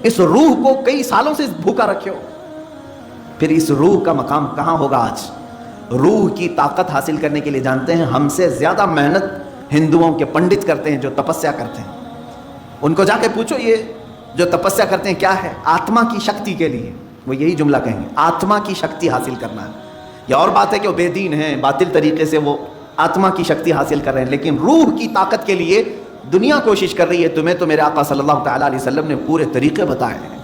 اس روح کو کئی سالوں سے بھوکا رکھے ہو، پھر اس روح کا مقام کہاں ہوگا آج؟ روح کی طاقت حاصل کرنے کے لیے جانتے ہیں ہم سے زیادہ محنت ہندوؤں کے پنڈت کرتے ہیں جو تپسیا کرتے ہیں. ان کو جا کے پوچھو یہ جو تپسیا کرتے ہیں کیا ہے؟ آتما کی شکتی کے لیے. وہ یہی جملہ کہیں گے، آتما کی شکتی حاصل کرنا ہے. یہ اور بات ہے کہ وہ بے دین ہیں، باطل طریقے سے وہ آتما کی شکتی حاصل کر رہے ہیں، لیکن روح کی طاقت کے لیے دنیا کوشش کر رہی ہے. تمہیں تو میرے آقا صلی اللہ تعالیٰ علیہ وسلم نے پورے طریقے بتائے ہیں،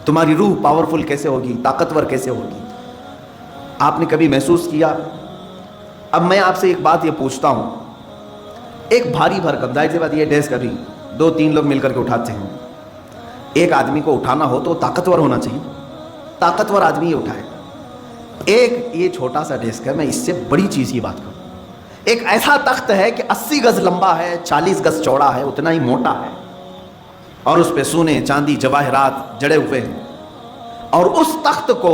تمہاری روح پاورفل کیسے ہوگی، طاقتور کیسے ہوگی. آپ نے کبھی محسوس کیا؟ اب میں آپ سے ایک بات یہ پوچھتا ہوں، ایک بھاری بھرکم، ظاہر سی بات یہ ڈیسک ابھی 2-3 لوگ مل کر کے اٹھاتے ہیں. ایک آدمی کو اٹھانا ہو تو طاقتور ہونا چاہیے، طاقتور آدمی ہی اٹھائے. ایک یہ چھوٹا سا ڈیسک ہے، میں اس سے بڑی چیز کی بات کروں. ایک ایسا تخت ہے کہ 80 گز لمبا ہے، 40 گز چوڑا ہے، اتنا ہی موٹا ہے، اور اس پہ سونے چاندی جواہرات جڑے ہوئے ہیں. اور اس تخت کو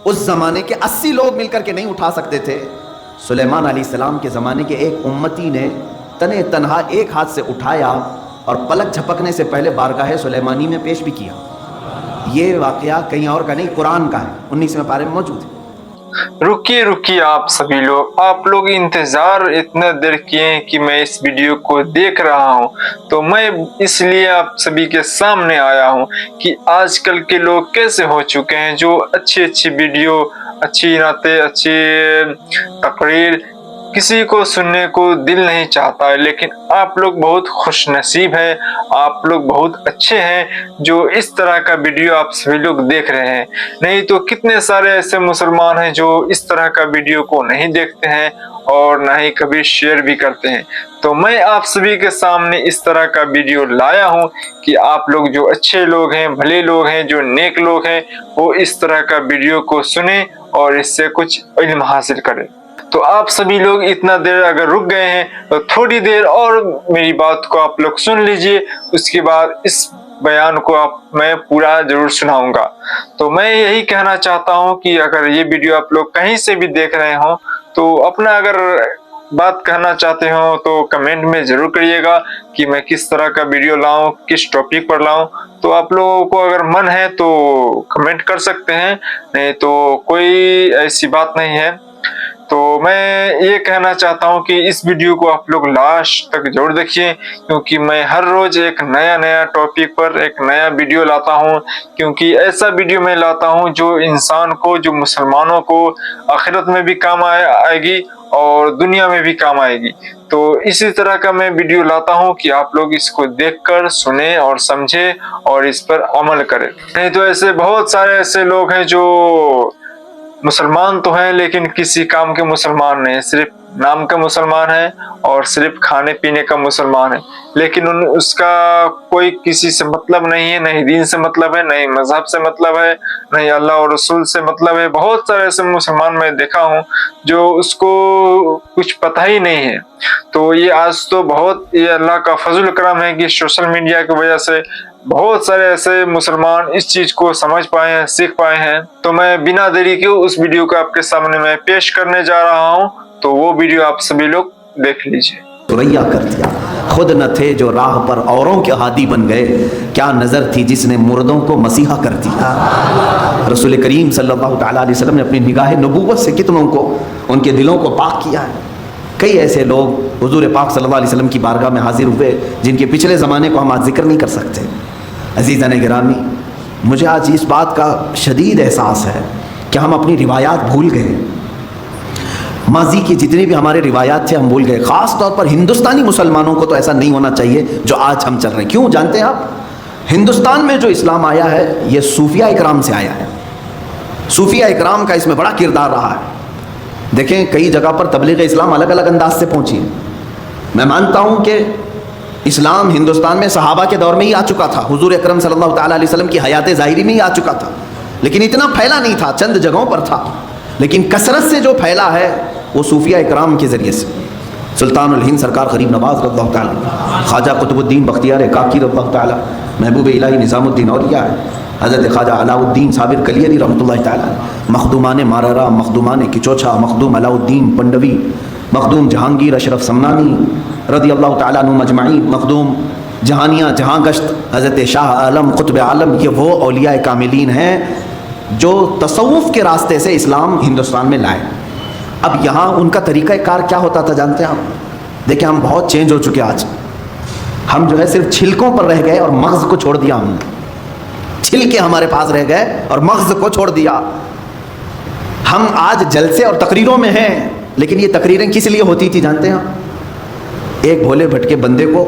اس زمانے کے 80 لوگ مل کر کے نہیں اٹھا سکتے تھے. سلیمان علیہ السلام کے زمانے کے ایک امتی نے تنے تنہا ایک ہاتھ سے اٹھایا اور پلک جھپکنے سے پہلے بارگاہ سلیمانی میں پیش بھی کیا. یہ واقعہ کہیں اور کا نہیں، قرآن کا ہے، 19ویں پارے میں موجود ہے. رکیے آپ لوگ انتظار اتنا دیر کیے ہیں کہ میں اس ویڈیو کو دیکھ رہا ہوں، تو میں اس لیے آپ سبھی کے سامنے آیا ہوں کہ آج کل کے لوگ کیسے ہو چکے ہیں، جو اچھی ویڈیو، اچھی نعتیں، اچھی تقریر کسی کو سننے کو دل نہیں چاہتا ہے. لیکن آپ لوگ بہت خوش نصیب ہیں، آپ لوگ بہت اچھے ہیں جو اس طرح کا ویڈیو آپ سبھی لوگ دیکھ رہے ہیں. نہیں تو کتنے سارے ایسے مسلمان ہیں جو اس طرح کا ویڈیو کو نہیں دیکھتے ہیں اور نہ ہی کبھی شیئر بھی کرتے ہیں. تو میں آپ سبھی کے سامنے اس طرح کا ویڈیو لایا ہوں کہ آپ لوگ جو اچھے لوگ ہیں، بھلے لوگ ہیں، جو نیک لوگ ہیں، وہ اس طرح کا ویڈیو کو سنیں اور اس سے کچھ علم حاصل کریں. تو آپ سبھی لوگ اتنا دیر اگر رک گئے ہیں تو تھوڑی دیر اور میری بات کو آپ لوگ سن لیجئے، اس کے بعد اس بیان کو میں پورا ضرور سناؤں گا. تو میں یہی کہنا چاہتا ہوں کہ اگر یہ ویڈیو آپ لوگ کہیں سے بھی دیکھ رہے ہوں تو اپنا اگر بات کہنا چاہتے ہوں تو کمنٹ میں ضرور کریے گا کہ میں کس طرح کا ویڈیو لاؤں، کس ٹاپک پر لاؤں. تو آپ لوگوں کو اگر من ہے تو کمنٹ کر سکتے ہیں، نہیں تو کوئی ایسی بات نہیں ہے. تو میں یہ کہنا چاہتا ہوں کہ اس ویڈیو کو آپ لوگ لاسٹ تک ضرور دیکھیے، کیونکہ میں ہر روز ایک نیا ٹاپک پر ایک نیا ویڈیو لاتا ہوں. کیونکہ ایسا ویڈیو میں لاتا ہوں جو انسان کو، جو مسلمانوں کو آخرت میں بھی کام آئے گی اور دنیا میں بھی کام آئے گی. تو اسی طرح کا میں ویڈیو لاتا ہوں کہ آپ لوگ اس کو دیکھ کر سنیں اور سمجھیں اور اس پر عمل کریں. نہیں تو ایسے بہت سارے ایسے لوگ ہیں جو مسلمان تو ہیں لیکن کسی کام کے مسلمان نہیں، صرف نام کا مسلمان ہے اور صرف کھانے پینے کا مسلمان ہے. لیکن اس کا کوئی کسی سے مطلب نہیں ہے، نہیں دین سے مطلب ہے، نہیں مذہب سے مطلب ہے، نہیں اللہ اور رسول سے مطلب ہے. بہت سارے ایسے مسلمان میں دیکھا ہوں جو اس کو کچھ پتہ ہی نہیں ہے. تو یہ آج تو بہت یہ اللہ کا فضل کرم ہے کہ سوشل میڈیا کی وجہ سے بہت سارے ایسے مسلمان اس چیز کو سمجھ پائے ہیں، سیکھ پائے ہیں. تو میں بنا دیری کے اس ویڈیو کو آپ کے سامنے میں پیش کرنے جا رہا ہوں، تو وہ ویڈیو آپ سبھی لوگ دیکھ لیجئے. سریا کر دیا، خود نہ تھے جو راہ پر اوروں کے ہادی بن گئے، کیا نظر تھی جس نے مردوں کو مسیحا کر دیا. رسول کریم صلی اللہ تعالیٰ علیہ وسلم نے اپنی نگاہ نبوت سے کتنوں کو، ان کے دلوں کو پاک کیا ہے. کئی ایسے لوگ حضور پاک صلی اللہ علیہ وسلم کی بارگاہ میں حاضر ہوئے جن کے پچھلے زمانے کو ہم آج ذکر نہیں کر سکتے. عزیزان گرامی، مجھے آج اس بات کا شدید احساس ہے کہ ہم اپنی روایات بھول گئے. ماضی کی جتنی بھی ہمارے روایات تھے ہم بھول گئے. خاص طور پر ہندوستانی مسلمانوں کو تو ایسا نہیں ہونا چاہیے جو آج ہم چل رہے ہیں. کیوں جانتے ہیں آپ؟ ہندوستان میں جو اسلام آیا ہے یہ صوفیہ اکرام سے آیا ہے. صوفیہ اکرام کا اس میں بڑا کردار رہا ہے. دیکھیں کئی جگہ پر تبلیغ اسلام الگ الگ انداز سے پہنچی ہے. میں مانتا ہوں کہ اسلام ہندوستان میں صحابہ کے دور میں ہی آ چکا تھا، حضور اکرم صلی اللہ تعالیٰ علیہ وسلم کی حیات ظاہری میں ہی آ چکا تھا، لیکن اتنا پھیلا نہیں تھا، چند جگہوں پر تھا. لیکن کثرت سے جو پھیلا ہے وہ صوفیہ اکرام کے ذریعے سے. سلطان الہند سرکار غریب نواز رضی اللہ تعالیٰ، خواجہ قطب الدین بختیار کاکی رضی اللہ تعالیٰ، محبوب الہی نظام الدین اولیاء، حضرت خواجہ علاء الدین صابر کلیری رحمۃ اللہ تعالیٰ، مخدومان مارارا، مخدومان کچوچھا، مخدوم علاء الدین پنڈوی، مخدوم جہانگیر اشرف سمنانی رضی اللہ تعالیٰ عنہ مجمعین، مخدوم جہانیاں جہاں گشت حضرت شاہ عالم قطب عالم، یہ وہ اولیاء کاملین ہیں جو تصوف کے راستے سے اسلام ہندوستان میں لائے۔ اب یہاں ان کا طریقہ کار کیا ہوتا تھا جانتے ہیں آپ؟ دیکھیں ہم بہت چینج ہو چکے آج، ہم جو ہے صرف چھلکوں پر رہ گئے اور مغز کو چھوڑ دیا ہم نے، چھلکے ہمارے پاس رہ گئے اور مغز کو چھوڑ دیا۔ ہم آج جلسے اور تقریروں میں ہیں، لیکن یہ تقریریں کس لیے ہوتی تھی جانتے ہیں؟ ایک بھولے بھٹکے بندے کو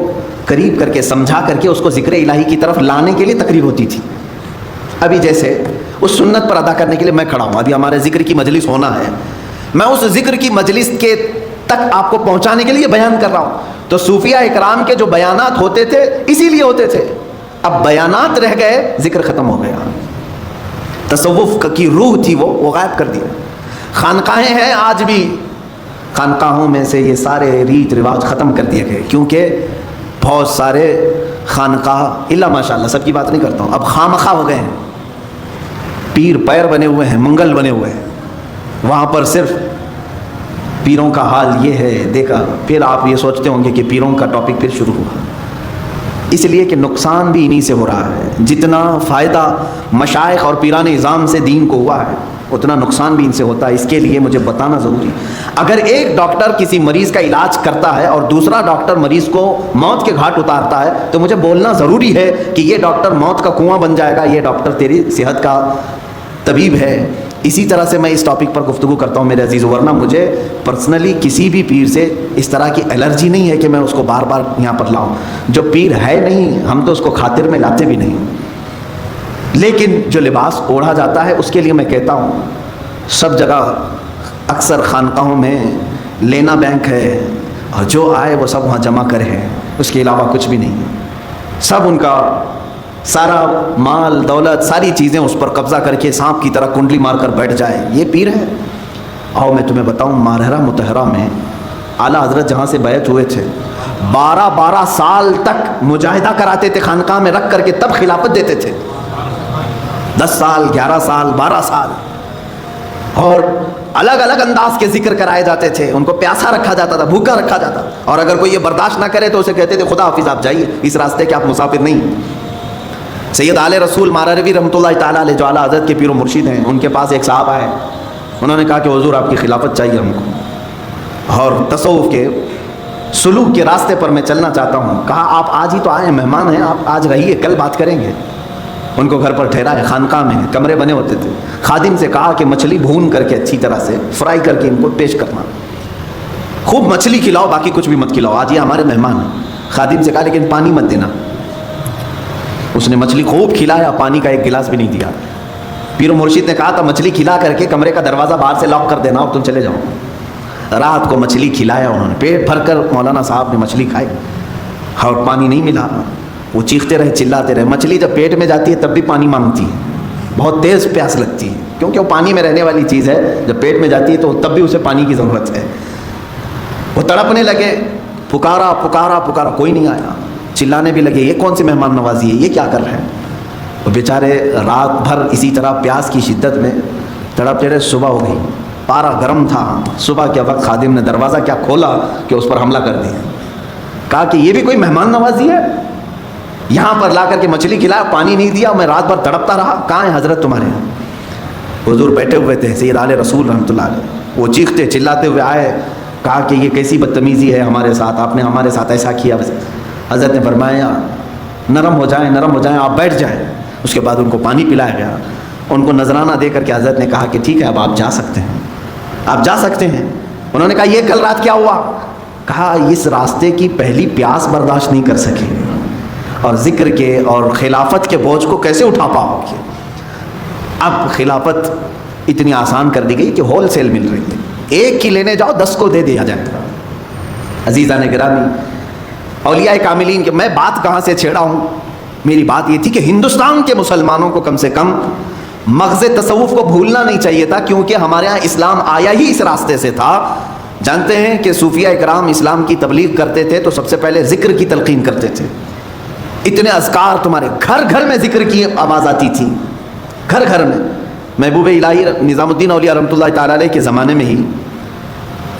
قریب کر کے سمجھا کر کے اس کو ذکر الہی کی طرف لانے کے لیے تقریر ہوتی تھی۔ ابھی جیسے اس سنت پر ادا کرنے کے لیے میں کھڑا ہوں، ابھی ہمارے ذکر کی مجلس ہونا ہے، میں اس ذکر کی مجلس کے تک آپ کو پہنچانے کے لیے بیان کر رہا ہوں۔ تو صوفیہ اکرام کے جو بیانات ہوتے تھے اسی لیے ہوتے تھے، اب بیانات رہ گئے، ذکر ختم ہو گیا، تصوف کی روح تھی وہ غائب کر دیا۔ خانقاہیں ہیں آج بھی، خانقاہوں میں سے یہ سارے ریت رواج ختم کر دیے گئے، کیونکہ بہت سارے خانقاہ اللہ ماشاء اللہ سب کی بات نہیں کرتا ہوں، اب خامخواہ ہو گئے ہیں، پیر پیر بنے ہوئے ہیں، منگل بنے ہوئے ہیں، وہاں پر صرف پیروں کا حال یہ ہے دیکھا، پھر آپ یہ سوچتے ہوں گے کہ پیروں کا ٹاپک پھر شروع ہوا، اس لیے کہ نقصان بھی انہی سے ہو رہا ہے۔ جتنا فائدہ مشائخ اور پیران نظام سے دین کو ہوا ہے اتنا نقصان بھی ان سے ہوتا ہے، اس کے لیے مجھے بتانا ضروری۔ اگر ایک ڈاکٹر کسی مریض کا علاج کرتا ہے اور دوسرا ڈاکٹر مریض کو موت کے گھاٹ اتارتا ہے تو مجھے بولنا ضروری ہے کہ یہ ڈاکٹر موت کا کنواں بن جائے گا، یہ ڈاکٹر تیری صحت کا طبیب ہے۔ اسی طرح سے میں اس ٹاپک پر گفتگو کرتا ہوں میرے عزیز، ورنہ مجھے پرسنلی کسی بھی پیر سے اس طرح کی الرجی نہیں ہے کہ میں اس کو بار بار یہاں پر لاؤں۔ جو پیر ہے نہیں ہم تو اس کو خاطر میں لاتے بھی نہیں، لیکن جو لباس اوڑھا جاتا ہے اس کے لیے میں کہتا ہوں سب جگہ اکثر خانقاہوں میں لینا بینک ہے اور جو آئے وہ سب وہاں جمع کرے ہیں، اس کے علاوہ کچھ بھی نہیں ہے، سب ان کا سارا مال دولت ساری چیزیں اس پر قبضہ کر کے سانپ کی طرح کنڈلی مار کر بیٹھ جائے، یہ پیر ہے۔ اور میں تمہیں بتاؤں ماہرہ مطہرہ میں اعلیٰ حضرت جہاں سے بیعت ہوئے تھے 12 سال تک مجاہدہ کراتے تھے، خانقاہ میں رکھ کر کے تب خلافت دیتے تھے، 10 سال 11 سال 12 سال، اور الگ الگ انداز کے ذکر کرائے جاتے تھے، ان کو پیاسا رکھا جاتا تھا، بھوکا رکھا جاتا تھا، اور اگر کوئی یہ برداشت نہ کرے تو اسے کہتے تھے خدا حافظ آپ جائیے، اس راستے کے آپ مسافر نہیں۔ سید آل رسول ماراروی رحمۃ اللہ تعالیٰ علیہ جو اعلیٰ حضرت کے پیر و مرشد ہیں، ان کے پاس ایک صاحب آئے، انہوں نے کہا کہ حضور آپ کی خلافت چاہیے ہم کو، اور تصوف کے سلوک کے راستے پر میں چلنا چاہتا ہوں۔ کہا آپ آج ہی تو آئے ہیں، مہمان ہیں، آپ آج رہیے، کل بات کریں گے۔ ان کو گھر پر ٹھہرایا، خانقاہ میں کمرے بنے ہوتے تھے، خادم سے کہا کہ مچھلی بھون کر کے اچھی طرح سے فرائی کر کے ان کو پیش کرنا، خوب مچھلی کھلاؤ، باقی کچھ بھی مت کھلاؤ، آج یہ ہمارے مہمان ہیں۔ خادم سے کہا لیکن پانی مت دینا، اس نے مچھلی خوب کھلایا، پانی کا ایک گلاس بھی نہیں دیا۔ پیر و مرشد نے کہا تھا مچھلی کھلا کر کے کمرے کا دروازہ باہر سے لاک کر دینا اور تم چلے جاؤ۔ رات کو مچھلی کھلایا انہوں نے، پیٹ بھر کر مولانا صاحب نے مچھلی کھائی، اور پانی نہیں ملا، وہ چیختے رہے چلاتے رہے۔ مچھلی جب پیٹ میں جاتی ہے تب بھی پانی مانگتی ہے، بہت تیز پیاس لگتی ہے، کیونکہ وہ پانی میں رہنے والی چیز ہے، جب پیٹ میں جاتی ہے تو تب بھی اسے پانی کی ضرورت ہے۔ وہ تڑپنے لگے، پکارا پکارا پکارا، کوئی نہیں آیا، چلانے بھی لگے یہ کون سی مہمان نوازی ہے، یہ کیا کر رہے ہیں؟ وہ بیچارے رات بھر اسی طرح پیاس کی شدت میں تڑپتے رہے۔ صبح ہو گئی، پارا گرم تھا، صبح کے وقت خادم نے دروازہ کیا کھولا کہ اس پر حملہ کر دیا، کہا کہ یہ بھی کوئی مہمان نوازی ہے، یہاں پر لا کر کے مچھلی کھلایا، پانی نہیں دیا، میں رات بھر تڑپتا رہا، کہاں ہے حضرت تمہارے؟ حضور بیٹھے ہوئے تھے، سید آل رسول رحمۃ اللہ علیہ، وہ چیختے چلاتے ہوئے آئے، کہا کہ یہ کیسی بدتمیزی ہے ہمارے ساتھ، آپ نے ہمارے ساتھ ایسا کیا۔ حضرت نے فرمایا نرم ہو جائیں، آپ بیٹھ جائیں۔ اس کے بعد ان کو پانی پلایا گیا، ان کو نذرانہ دے کر کے حضرت نے کہا کہ ٹھیک ہے اب آپ جا سکتے ہیں، آپ جا سکتے ہیں۔ انہوں نے کہا یہ کل رات کیا ہوا؟ کہا اس راستے کی پہلی پیاس برداشت نہیں کر سکے، اور ذکر کے اور خلافت کے بوجھ کو کیسے اٹھا پاؤ گے؟ اب خلافت اتنی آسان کر دی گئی کہ ہول سیل مل رہی ہے، ایک کی لینے جاؤ 10 کو دے دیا جائے گا۔ عزیزان گرامی، اولیاء کاملین کے میں بات کہاں سے چھیڑا ہوں؟ میری بات یہ تھی کہ ہندوستان کے مسلمانوں کو کم سے کم مغز تصوف کو بھولنا نہیں چاہیے تھا، کیونکہ ہمارے ہاں اسلام آیا ہی اس راستے سے تھا۔ جانتے ہیں کہ صوفیہ اکرام اسلام کی تبلیغ کرتے تھے تو سب سے پہلے ذکر کی تلقین کرتے تھے، اتنے اذکار تمہارے گھر گھر میں ذکر کی آواز آتی تھی، گھر گھر میں۔ محبوب الہی نظام الدین اولیاء رحمۃ اللہ تعالیٰ علیہ کے زمانے میں ہی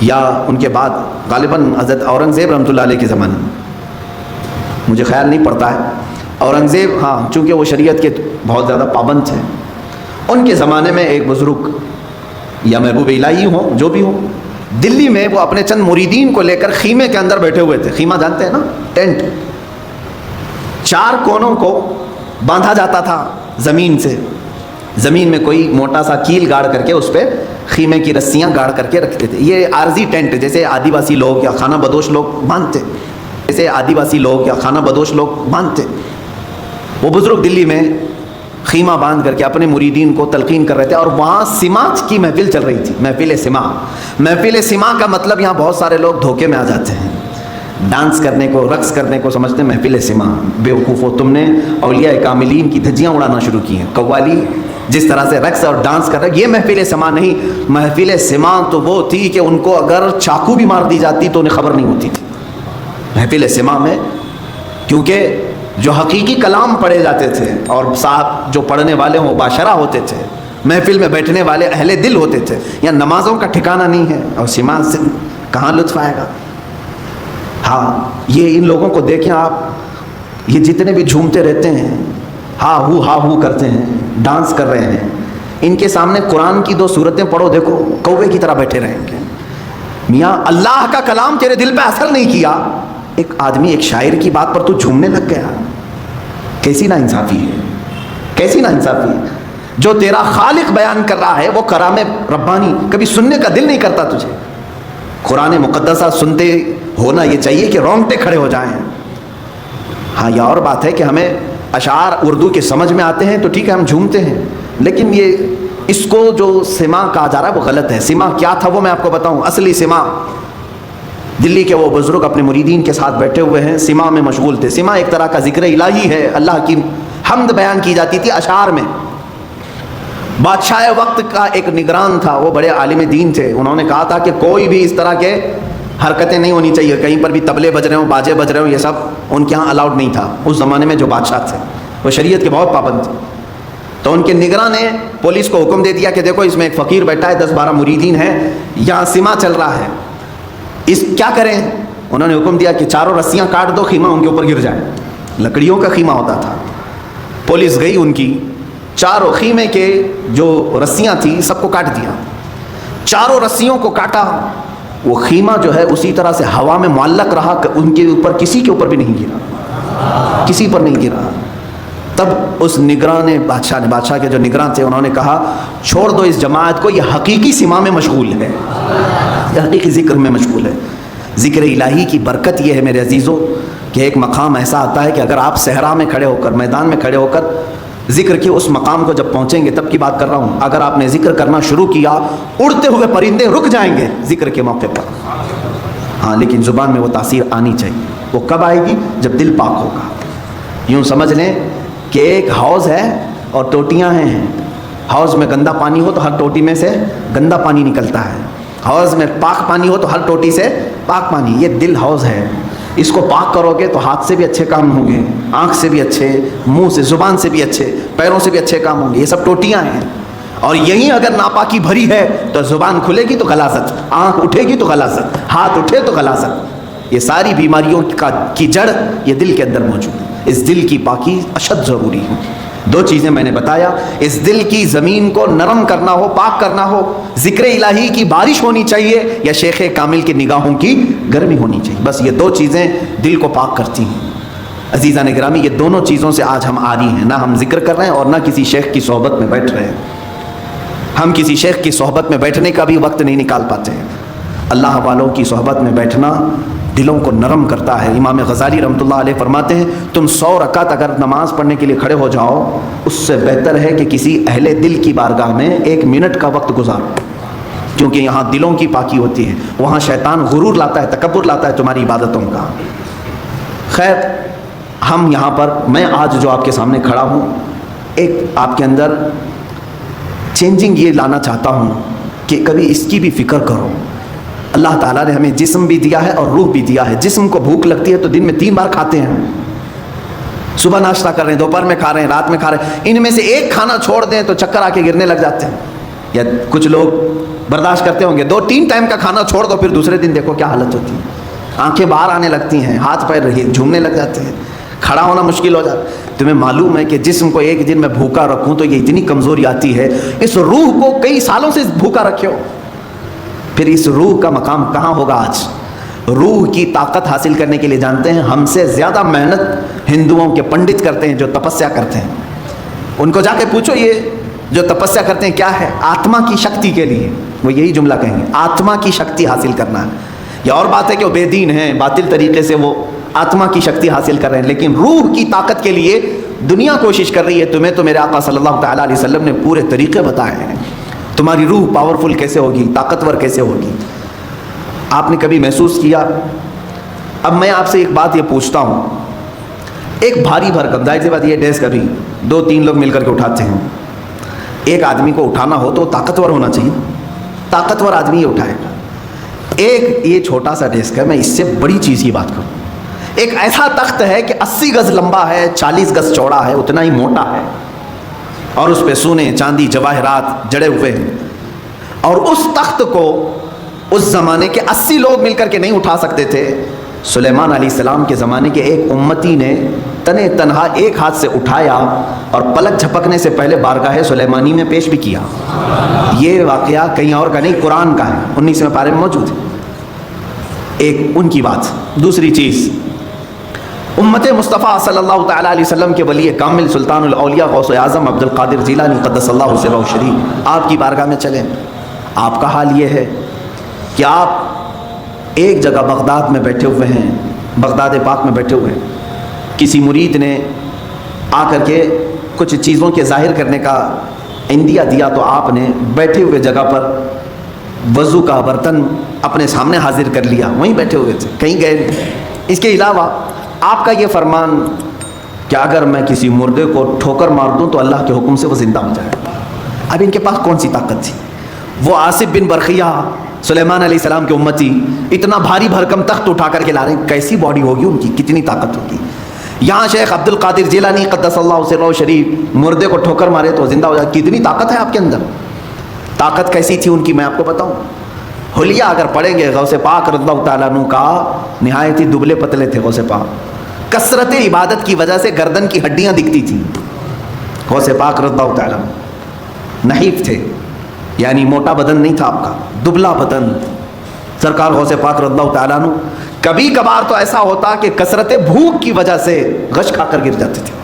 یا ان کے بعد غالباً حضرت اورنگزیب رحمۃ اللہ علیہ کے زمانے میں مجھے خیال نہیں پڑتا ہے. اورنگزیب ہاں چونکہ وہ شریعت کے بہت زیادہ پابند تھے، ان کے زمانے میں ایک بزرگ یا محبوب الہی ہوں جو بھی ہوں، دلی میں وہ اپنے چند مریدین کو لے کر خیمے کے اندر بیٹھے ہوئے تھے. خیمہ جانتے ہیں نا، ٹینٹ. 4 کونوں کو باندھا جاتا تھا زمین سے، زمین میں کوئی موٹا سا کیل گاڑ کر کے اس پہ خیمے کی رسیاں گاڑ کر کے رکھتے تھے. یہ عارضی ٹینٹ جیسے آدیواسی لوگ یا خانہ بدوش لوگ باندھتے، باندھتے. وہ بزرگ دلی میں خیمہ باندھ کر کے اپنے مریدین کو تلقین کر رہے تھے، اور وہاں سماج کی محفل چل رہی تھی. محفل سما کا مطلب یہاں بہت سارے لوگ دھوکے میں آ جاتے ہیں، ڈانس کرنے کو، رقص کرنے کو سمجھتے ہیں محفل سما. بیوقوفو، تم نے اولیاء کاملین کی دھجیاں اڑانا شروع کی ہیں. قوالی جس طرح سے رقص اور ڈانس کر رہے ہیں، یہ محفل سما نہیں. محفل سما تو وہ تھی کہ ان کو اگر چاقو بھی مار دی جاتی تو انہیں خبر نہیں ہوتی تھی. محفل سما میں کیونکہ جو حقیقی کلام پڑھے جاتے تھے، اور صاحب جو پڑھنے والے ہوں باشرہ ہوتے تھے، محفل میں بیٹھنے والے اہل دل ہوتے تھے. یا نمازوں کا ٹھکانہ نہیں ہے، اور سما سے کہاں لطف آئے گا. ہاں یہ ان لوگوں کو دیکھیں آپ، یہ جتنے بھی جھومتے رہتے ہیں، ہا ہو کرتے ہیں، ڈانس کر رہے ہیں، ان کے سامنے قرآن کی 2 سورتیں پڑھو، دیکھو کوے کی طرح بیٹھے رہیں گے. میاں اللہ کا کلام تیرے دل پہ اثر نہیں کیا، ایک آدمی ایک شاعر کی بات پر تو جھومنے لگ گیا. کیسی ناانصافی ہے، کیسی ناانصافی ہے. جو تیرا خالق بیان کر رہا ہے وہ کلام ربانی، کبھی سننے کا دل نہیں کرتا تجھے. قرآن مقدسہ سنتے ہونا یہ چاہیے کہ رونگٹے کھڑے ہو جائیں. ہاں یہ اور بات ہے کہ ہمیں اشعار اردو کے سمجھ میں آتے ہیں تو ٹھیک ہے ہم جھومتے ہیں، لیکن یہ اس کو جو سما کہا جا رہا ہے وہ غلط ہے. سما کیا تھا وہ میں آپ کو بتاؤں. اصلی سما، دلی کے وہ بزرگ اپنے مریدین کے ساتھ بیٹھے ہوئے ہیں، سما میں مشغول تھے. سما ایک طرح کا ذکر الہی ہے، اللہ کی حمد بیان کی جاتی تھی اشعار میں. بادشاہ وقت کا ایک نگران تھا، وہ بڑے عالم دین تھے. انہوں نے کہا تھا کہ کوئی بھی اس طرح کے حرکتیں نہیں ہونی چاہیے، کہیں پر بھی طبلے بج رہے ہوں، باجے بج رہے ہوں، یہ سب ان کے ہاں الاؤڈ نہیں تھا. اس زمانے میں جو بادشاہ تھے وہ شریعت کے بہت پابند تھے. تو ان کے نگراں نے پولیس کو حکم دے دیا کہ دیکھو اس میں ایک فقیر بیٹھا ہے، 10-12 مریدین ہیں، یہاں سما چل رہا ہے، اس کیا کریں. انہوں نے حکم دیا کہ 4 رسیاں کاٹ دو، خیمہ ان کے اوپر گر جائے. لکڑیوں کا خیمہ ہوتا تھا. پولیس گئی، ان کی 4 خیمے کے جو رسیاں تھیں سب کو کاٹ دیا. 4 رسیوں کو کاٹا. وہ خیمہ جو ہے اسی طرح سے ہوا میں معلق رہا کہ ان کے اوپر کسی کے اوپر بھی نہیں گرا، کسی پر نہیں گرا. تب اس نگراں نے بادشاہ کے جو نگراں تھے انہوں نے کہا چھوڑ دو اس جماعت کو، یہ حقیقی سما میں مشغول ہے، یہ حقیقی ذکر میں مشغول ہے. ذکر الہی کی برکت یہ ہے میرے عزیزوں کہ ایک مقام ایسا آتا ہے کہ اگر آپ صحرا میں کھڑے ہو کر، میدان میں کھڑے ہو کر ذکر کے اس مقام کو جب پہنچیں گے، تب کی بات کر رہا ہوں، اگر آپ نے ذکر کرنا شروع کیا اڑتے ہوئے پرندے رک جائیں گے ذکر کے موقع پر. ہاں لیکن زبان میں وہ تاثیر آنی چاہیے. وہ کب آئے گی؟ جب دل پاک ہوگا. یوں سمجھ لیں کہ ایک حوض ہے اور ٹوٹیاں ہیں. حوض میں گندا پانی ہو تو ہر ٹوٹی میں سے گندا پانی نکلتا ہے. حوض میں پاک پانی ہو تو ہر ٹوٹی سے پاک پانی. یہ دل حوض ہے. اس کو پاک کرو گے تو ہاتھ سے بھی اچھے کام ہوں گے، آنکھ سے بھی اچھے، منہ سے، زبان سے بھی اچھے، پیروں سے بھی اچھے کام ہوں گے. یہ سب ٹوٹیاں ہیں. اور یہیں اگر ناپاکی بھری ہے تو زبان کھلے گی تو غلاظت، آنکھ اٹھے گی تو غلاظت، ہاتھ اٹھے تو غلاظت. یہ ساری بیماریوں کی جڑ یہ دل کے اندر موجود ہے. اس دل کی پاکی اشد ضروری ہے. 2 چیزیں میں نے بتایا. اس دل کی زمین کو نرم کرنا ہو، پاک کرنا ہو، ذکر الہی کی بارش ہونی چاہیے یا شیخ کامل کی نگاہوں کی گرمی ہونی چاہیے. بس یہ 2 چیزیں دل کو پاک کرتی ہیں. عزیزان گرامی، یہ دونوں چیزوں سے آج ہم عاری ہیں. نہ ہم ذکر کر رہے ہیں اور نہ کسی شیخ کی صحبت میں بیٹھ رہے ہیں. ہم کسی شیخ کی صحبت میں بیٹھنے کا بھی وقت نہیں نکال پاتے ہیں. اللہ والوں کی صحبت میں بیٹھنا دلوں کو نرم کرتا ہے. امام غزالی رحمۃ اللہ علیہ فرماتے ہیں تم 100 رکعت اگر نماز پڑھنے کے لیے کھڑے ہو جاؤ، اس سے بہتر ہے کہ کسی اہل دل کی بارگاہ میں 1 منٹ کا وقت گزارو، کیونکہ یہاں دلوں کی پاکی ہوتی ہے. وہاں شیطان غرور لاتا ہے، تکبر لاتا ہے تمہاری عبادتوں کا. خیر، ہم یہاں پر، میں آج جو آپ کے سامنے کھڑا ہوں، ایک آپ کے اندر چینجنگ یہ لانا چاہتا ہوں کہ کبھی اس کی بھی فکر کرو. اللہ تعالیٰ نے ہمیں جسم بھی دیا ہے اور روح بھی دیا ہے. جسم کو بھوک لگتی ہے تو دن میں 3 بار کھاتے ہیں. صبح ناشتہ کر رہے ہیں، دوپہر میں کھا رہے ہیں، رات میں کھا رہے ہیں. ان میں سے ایک کھانا چھوڑ دیں تو چکر آ کے گرنے لگ جاتے ہیں. یا کچھ لوگ برداشت کرتے ہوں گے، 2-3 ٹائم کا کھانا چھوڑ دو، پھر دوسرے دن دیکھو کیا حالت ہوتی ہے. آنکھیں باہر آنے لگتی ہیں، ہاتھ پیر جھومنے لگ جاتے ہیں. کھڑا ہونا مشکل ہو جاتا. تمہیں معلوم ہے کہ جسم کو ایک دن میں بھوکا رکھوں تو یہ اتنی کمزوری آتی ہے, اس روح کو کئی سالوں سے بھوکا رکھے ہو, پھر اس روح کا مقام کہاں ہوگا آج؟ روح کی طاقت حاصل کرنے کے لیے جانتے ہیں ہم سے زیادہ محنت ہندوؤں کے پنڈت کرتے ہیں جو تپسیا کرتے ہیں. ان کو جا کے پوچھو یہ جو تپسیا کرتے ہیں کیا ہے؟ آتما کی شکتی کے لیے. وہ یہی جملہ کہیں گے, آتما کی شکتی حاصل کرنا ہے. یہ اور بات ہے کہ وہ بے دین ہیں, باطل طریقے سے وہ آتما کی شکتی حاصل کر رہے ہیں, لیکن روح کی طاقت کے لیے دنیا کوشش کر رہی ہے. تمہیں تو میرے آقا صلی اللہ تعالیٰ علیہ وسلم نے پورے طریقے بتائے ہیں. تمہاری روح پاورفل کیسے ہوگی, طاقتور کیسے ہوگی, آپ نے کبھی محسوس کیا؟ اب میں آپ سے ایک بات یہ پوچھتا ہوں, ایک بھاری بھرکم, ظاہر سی بات یہ ڈیسک ابھی 2-3 لوگ مل کر کے اٹھاتے ہیں. ایک آدمی کو اٹھانا ہو تو طاقتور ہونا چاہیے, طاقتور آدمی یہ اٹھائے گا. ایک یہ چھوٹا سا ڈیسک ہے, میں اس سے بڑی چیز کی بات کروں. ایک ایسا تخت ہے کہ 80 گز لمبا ہے, 40 گز چوڑا ہے, اتنا ہی موٹا ہے, اور اس پہ سونے چاندی جواہرات جڑے ہوئے ہیں. اور اس تخت کو اس زمانے کے 80 لوگ مل کر کے نہیں اٹھا سکتے تھے. سلیمان علیہ السلام کے زمانے کے ایک امتی نے تنے تنہا ایک ہاتھ سے اٹھایا اور پلک جھپکنے سے پہلے بارگاہ سلیمانی میں پیش بھی کیا. یہ واقعہ کہیں اور کا نہیں, قرآن کا ہے, 19ویں پارے میں موجود ہے. ایک ان کی بات. دوسری چیز, امت مصطفیٰ صلی اللہ تعالیٰ علیہ وسلم کے ولی کامل سلطان الاولیاء غوث اعظم عبد القادر جیلانی قدس اللہ سرہ شریف, آپ کی بارگاہ میں چلیں. آپ کا حال یہ ہے کہ آپ ایک جگہ بغداد میں بیٹھے ہوئے ہیں, بغداد پاک میں بیٹھے ہوئے ہیں. کسی مرید نے آ کر کے کچھ چیزوں کے ظاہر کرنے کا عندیہ دیا, تو آپ نے بیٹھے ہوئے جگہ پر وضو کا برتن اپنے سامنے حاضر کر لیا, وہیں بیٹھے ہوئے تھے, کہیں گئے. اس کے علاوہ آپ کا یہ فرمان کہ اگر میں کسی مردے کو ٹھوکر مار دوں تو اللہ کے حکم سے وہ زندہ ہو جائے. اب ان کے پاس کون سی طاقت تھی؟ وہ آصف بن برقیہ سلیمان علیہ السلام کے امتی اتنا بھاری بھرکم تخت اٹھا کر کے لا رہے ہیں, کیسی باڈی ہوگی ان کی, کتنی طاقت ہوگی. یہاں شیخ عبد القادر جیلانی قدس اللہ سرہ شریف مردے کو ٹھوکر مارے تو زندہ ہو جائے. کتنی طاقت ہے آپ کے اندر. طاقت کیسی تھی ان کی میں آپ کو بتاؤں. حلیہ اگر پڑھیں گے غوث پاک رضی اللہ تعالیٰ عنہ کا, نہایت ہی دبلے پتلے تھے غوث پاک. کثرت عبادت کی وجہ سے گردن کی ہڈیاں دکھتی تھیں. غوث پاک رضی اللہ تعالیٰ نحیف تھے, یعنی موٹا بدن نہیں تھا آپ کا, دبلا بدن. سرکار غوث پاک رضی اللہ تعالیٰ عنہ کبھی کبھار تو ایسا ہوتا کہ کثرت بھوک کی وجہ سے غش کھا کر گر جاتے تھے.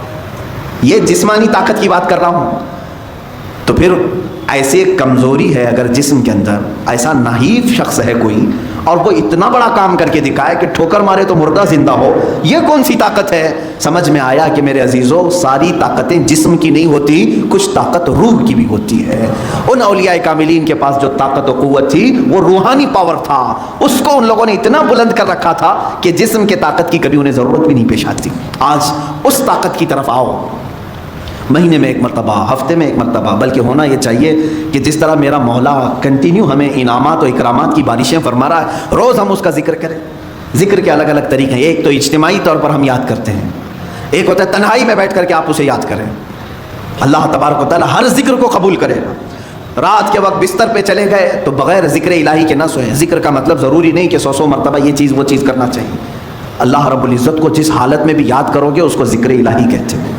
یہ جسمانی طاقت کی بات کر رہا ہوں. تو پھر ایسے کمزوری ہے اگر جسم کے اندر, ایسا نحیف شخص ہے کوئی اور وہ اتنا بڑا کام کر کے دکھائے کہ ٹھوکر مارے تو مردہ زندہ ہو, یہ کون سی طاقت ہے؟ سمجھ میں آیا کہ میرے عزیزوں, ساری طاقتیں جسم کی نہیں ہوتی, کچھ طاقت روح کی بھی ہوتی ہے. ان اولیاء کاملین کے پاس جو طاقت و قوت تھی وہ روحانی پاور تھا, اس کو ان لوگوں نے اتنا بلند کر رکھا تھا کہ جسم کے طاقت کی کبھی انہیں ضرورت بھی نہیں پیش آتی. آج اس طاقت کی طرف آؤ, مہینے میں ایک مرتبہ, ہفتے میں ایک مرتبہ, بلکہ ہونا یہ چاہیے کہ جس طرح میرا مولا کنٹینیو ہمیں انعامات و اکرامات کی بارشیں فرما رہا ہے, روز ہم اس کا ذکر کریں. ذکر کے الگ الگ طریقے ہیں. ایک تو اجتماعی طور پر ہم یاد کرتے ہیں, ایک ہوتا ہے تنہائی میں بیٹھ کر کے آپ اسے یاد کریں. اللہ تبارک و تعالیٰ ہر ذکر کو قبول کرے گا. رات کے وقت بستر پہ چلے گئے تو بغیر ذکر الہی کے نہ سوئیں. ذکر کا مطلب ضروری نہیں کہ 100 مرتبہ یہ چیز وہ چیز کرنا چاہیے. اللہ رب العزت کو جس حالت میں بھی یاد کرو گے اس کو ذکر الہی کہتے ہیں.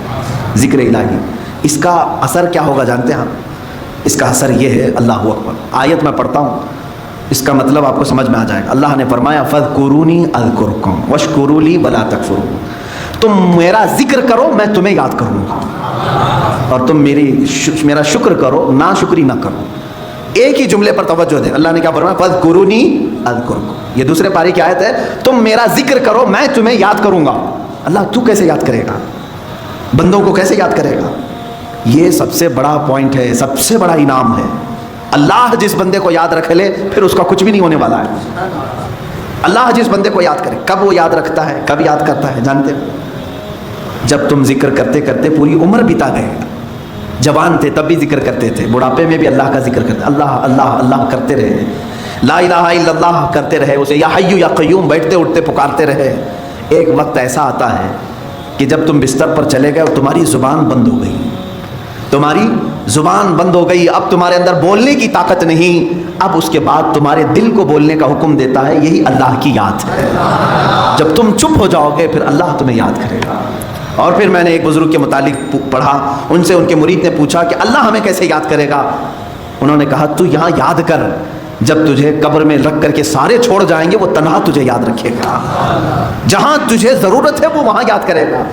ذکر الہی, اس کا اثر کیا ہوگا جانتے ہیں آپ؟ اس کا اثر یہ ہے, اللہ اکبر. آیت میں پڑھتا ہوں, اس کا مطلب آپ کو سمجھ میں آ جائے گا. اللہ نے فرمایا فَاذْكُرُونِي أَذْكُرْكُمْ وَاشْكُرُوا لِي وَلَا تَكْفُرُونَ. تم میرا ذکر کرو میں تمہیں یاد کروں گا, اور تم میرا شکر کرو, نا شکری نہ کرو. ایک ہی جملے پر توجہ دیں. اللہ نے کیا فرمایا؟ فَاذْكُرُونِي أَذْكُرْكُمْ. یہ دوسرے پارے کی آیت ہے, تم میرا ذکر کرو میں تمہیں یاد کروں گا. اللہ تو کیسے یاد کرے گا, بندوں کو کیسے یاد کرے گا؟ یہ سب سے بڑا پوائنٹ ہے, سب سے بڑا انعام ہے. اللہ جس بندے کو یاد رکھ لے پھر اس کا کچھ بھی نہیں ہونے والا ہے. اللہ جس بندے کو یاد کرے, کب وہ یاد رکھتا ہے, کب یاد کرتا ہے جانتے ہو؟ جب تم ذکر کرتے کرتے پوری عمر بتا گئے. جوان تھے تب بھی ذکر کرتے تھے, بڑھاپے میں بھی اللہ کا ذکر کرتے, اللہ اللہ اللہ کرتے رہے, لا الہ الا اللہ کرتے رہے, اسے یا حی یا قیوم بیٹھتے اٹھتے پکارتے رہے. ایک وقت ایسا آتا ہے کہ جب تم بستر پر چلے گئے اور تمہاری زبان بند ہو گئی, تمہاری زبان بند ہو گئی, اب تمہارے اندر بولنے کی طاقت نہیں. اب اس کے بعد تمہارے دل کو بولنے کا حکم دیتا ہے, یہی اللہ کی یاد ہے. جب تم چپ ہو جاؤ گے پھر اللہ تمہیں یاد کرے گا. اور پھر میں نے ایک بزرگ کے متعلق پڑھا، ان سے ان کے مرید نے پوچھا کہ اللہ ہمیں کیسے یاد کرے گا؟ انہوں نے کہا تو یہاں یاد کر، جب تجھے قبر میں رکھ کر کے سارے چھوڑ جائیں گے وہ تنہا تجھے یاد رکھے گا، جہاں تجھے ضرورت ہے وہ وہاں یاد کرے گا،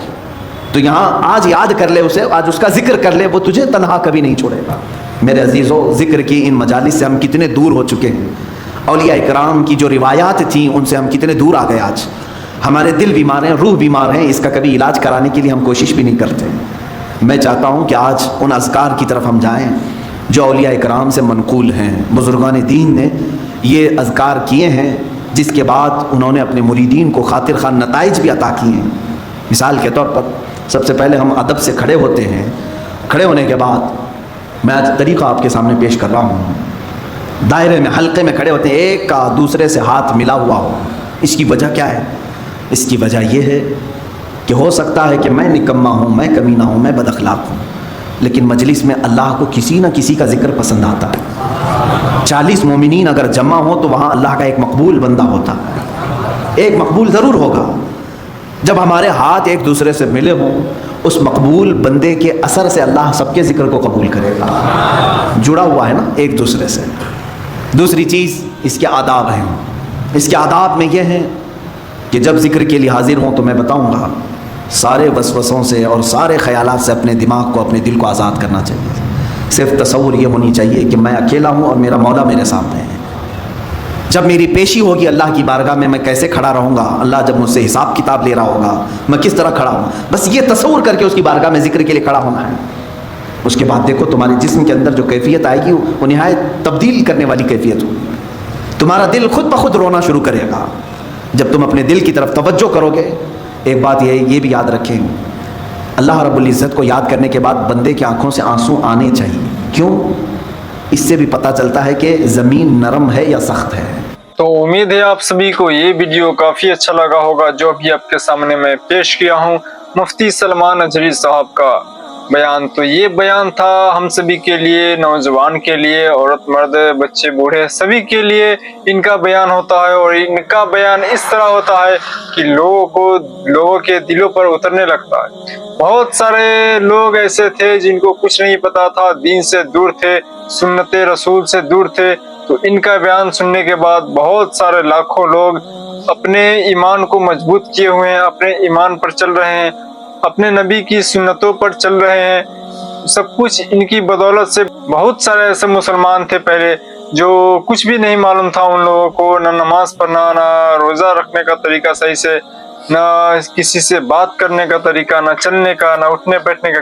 تو یہاں آج یاد کر لے اسے، آج اس کا ذکر کر لے، وہ تجھے تنہا کبھی نہیں چھوڑے گا۔ میرے عزیزو، ذکر کی ان مجالس سے ہم کتنے دور ہو چکے ہیں، اولیاء اکرام کی جو روایات تھیں ان سے ہم کتنے دور آ گئے۔ آج ہمارے دل بیمار ہیں، روح بیمار ہیں، اس کا کبھی علاج کرانے کے لیے ہم کوشش بھی نہیں کرتے۔ میں چاہتا ہوں کہ آج ان اذکار کی طرف ہم جائیں جو اولیاء اکرام سے منقول ہیں، بزرگان دین نے یہ اذکار کیے ہیں، جس کے بعد انہوں نے اپنے مریدین کو خاطر خواہ نتائج بھی عطا کیے ہیں۔ مثال کے طور پر سب سے پہلے ہم ادب سے کھڑے ہوتے ہیں، کھڑے ہونے کے بعد میں آج طریقہ آپ کے سامنے پیش کر رہا ہوں، دائرے میں حلقے میں کھڑے ہوتے ہیں، ایک کا دوسرے سے ہاتھ ملا ہوا ہو۔ اس کی وجہ کیا ہے؟ اس کی وجہ یہ ہے کہ ہو سکتا ہے کہ میں نکما ہوں، میں کمینہ ہوں، میں بد اخلاق ہوں، لیکن مجلس میں اللہ کو کسی نہ کسی کا ذکر پسند آتا ہے۔ 40 مومنین اگر جمع ہوں تو وہاں اللہ کا ایک مقبول بندہ ہوتا ہے، ایک مقبول ضرور ہوگا۔ جب ہمارے ہاتھ ایک دوسرے سے ملے ہوں، اس مقبول بندے کے اثر سے اللہ سب کے ذکر کو قبول کرے گا، جڑا ہوا ہے نا ایک دوسرے سے۔ دوسری چیز اس کے آداب ہیں، اس کے آداب میں یہ ہے کہ جب ذکر کے لیے حاضر ہوں تو میں بتاؤں گا سارے وسوسوں سے اور سارے خیالات سے اپنے دماغ کو، اپنے دل کو آزاد کرنا چاہیے۔ صرف تصور یہ ہونی چاہیے کہ میں اکیلا ہوں اور میرا مولا میرے سامنے ہے۔ جب میری پیشی ہوگی اللہ کی بارگاہ میں کیسے کھڑا رہوں گا، اللہ جب مجھ سے حساب کتاب لے رہا ہوگا میں کس طرح کھڑا ہوں، بس یہ تصور کر کے اس کی بارگاہ میں ذکر کے لیے کھڑا ہونا ہے۔ اس کے بعد دیکھو تمہارے جسم کے اندر جو کیفیت آئے گی وہ نہایت تبدیل کرنے والی کیفیت ہوگی۔ تمہارا دل خود بخود رونا شروع کرے گا جب تم اپنے دل کی طرف توجہ کرو گے۔ ایک بات یہ بھی یاد رکھیں، اللہ رب العزت کو یاد کرنے کے بعد بندے کی آنکھوں سے آنسو آنے چاہیے۔ کیوں؟ اس سے بھی پتہ چلتا ہے کہ زمین نرم ہے یا سخت ہے۔ تو امید ہے آپ سبھی کو یہ ویڈیو کافی اچھا لگا ہوگا جو ابھی آپ کے سامنے میں پیش کیا ہوں مفتی سلمان اجری صاحب کا بیان۔ تو یہ بیان تھا ہم سبھی کے لیے، نوجوان کے لیے، عورت مرد بچے بوڑھے سبھی کے لیے ان کا بیان ہوتا ہے، اور ان کا بیان اس طرح ہوتا ہے کہ لوگوں کے دلوں پر اترنے لگتا ہے۔ بہت سارے لوگ ایسے تھے جن کو کچھ نہیں پتا تھا، دین سے دور تھے، سنت رسول سے دور تھے، تو ان کا بیان سننے کے بعد بہت سارے لاکھوں لوگ اپنے ایمان کو مضبوط کیے ہوئے ہیں، اپنے ایمان پر چل رہے ہیں، اپنے نبی کی سنتوں پر چل رہے ہیں۔ سب کچھ ان کی بدولت سے۔ بہت سارے ایسے مسلمان تھے پہلے جو کچھ بھی نہیں معلوم تھا ان لوگوں کو، نہ نماز پڑھنا، نہ روزہ رکھنے کا طریقہ صحیح سے، نہ کسی سے بات کرنے کا طریقہ، نہ چلنے کا، نہ اٹھنے بیٹھنے کا،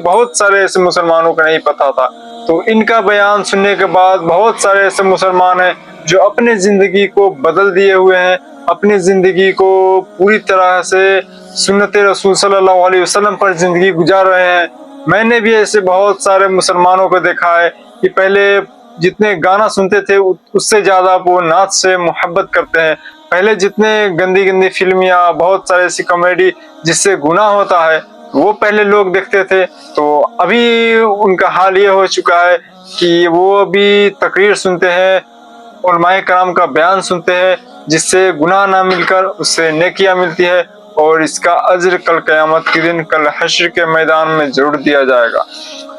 بہت سارے ایسے مسلمانوں کو نہیں پتا تھا۔ تو ان کا بیان سننے کے بعد بہت سارے ایسے مسلمان ہیں جو اپنے زندگی کو بدل دیے ہوئے ہیں، اپنی زندگی کو پوری طرح سے سنت رسول صلی اللہ علیہ وسلم پر زندگی گزار رہے ہیں۔ میں نے بھی ایسے بہت سارے مسلمانوں کو دیکھا ہے کہ پہلے جتنے گانا سنتے تھے اس سے زیادہ وہ نعت سے محبت کرتے ہیں۔ پہلے جتنے گندی گندی فلم یا بہت سارے ایسی کامیڈی جس سے گناہ ہوتا ہے وہ پہلے لوگ دیکھتے تھے، تو ابھی ان کا حال یہ ہو چکا ہے کہ وہ ابھی تقریر سنتے ہیں، علماء کرام کا بیان سنتے ہیں، جس سے گناہ نہ مل کر اس سے نیکیاں ملتی ہے، اور اس کا اجر کل قیامت کے دن، کل حشر کے میدان میں ضرور دیا جائے گا۔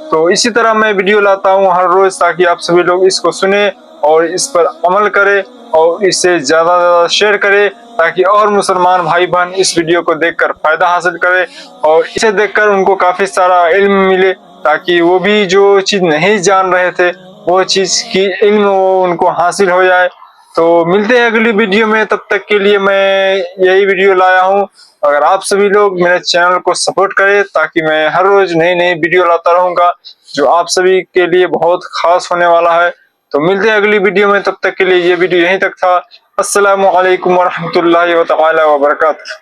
تو اسی طرح میں ویڈیو لاتا ہوں ہر روز تاکہ آپ سبھی لوگ اس کو سنیں اور اس پر عمل کریں اور اسے زیادہ زیادہ شیئر کریں تاکہ اور مسلمان بھائی بہن اس ویڈیو کو دیکھ کر فائدہ حاصل کریں اور اسے دیکھ کر ان کو کافی سارا علم ملے، تاکہ وہ بھی جو چیز نہیں جان رہے تھے وہ چیز کی علم ان کو حاصل ہو جائے۔ تو ملتے ہیں اگلی ویڈیو میں، تب تک کے لیے میں یہی ویڈیو لایا ہوں۔ اگر آپ سبھی لوگ میرے چینل کو سپورٹ کریں تاکہ میں ہر روز نئی نئی ویڈیو لاتا رہوں گا جو آپ سبھی کے لیے بہت خاص ہونے والا ہے۔ تو ملتے ہیں اگلی ویڈیو میں، تب تک کے لیے یہ ویڈیو یہیں تک تھا۔ السلام علیکم ورحمۃ اللہ تعالی وبرکاتہ۔